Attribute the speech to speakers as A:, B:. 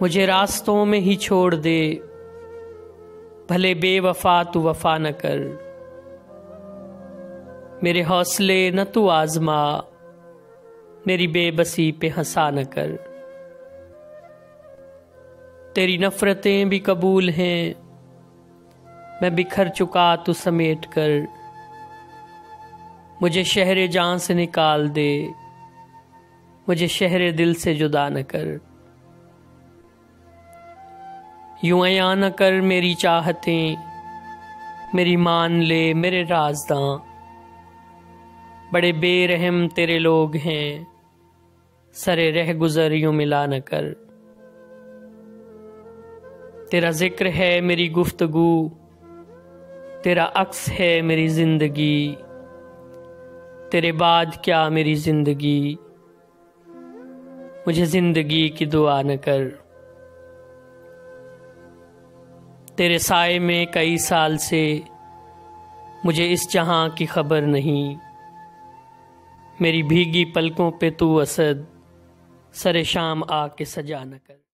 A: मुझे रास्तों में ही छोड़ दे, भले बेवफा तू वफा न कर। मेरे हौसले न तू आजमा, मेरी बेबसी पे हंसा न कर। तेरी नफरतें भी कबूल हैं, मैं बिखर चुका तू समेट कर। मुझे शहरे जान से निकाल दे, मुझे शहरे दिल से जुदा न कर। यूं अया न कर मेरी चाहतें, मेरी मान ले मेरे राज़दां। बड़े बेरहम तेरे लोग हैं, सरे रह गुजर यूं मिला न कर। तेरा जिक्र है मेरी गुफ्तगू, तेरा अक्स है मेरी जिंदगी। तेरे बाद क्या मेरी जिंदगी, मुझे जिंदगी की दुआ न कर। तेरे साए में कई साल से मुझे इस जहां की खबर नहीं। मेरी भीगी पलकों पे तू असद, सरे शाम आके सजा न कर।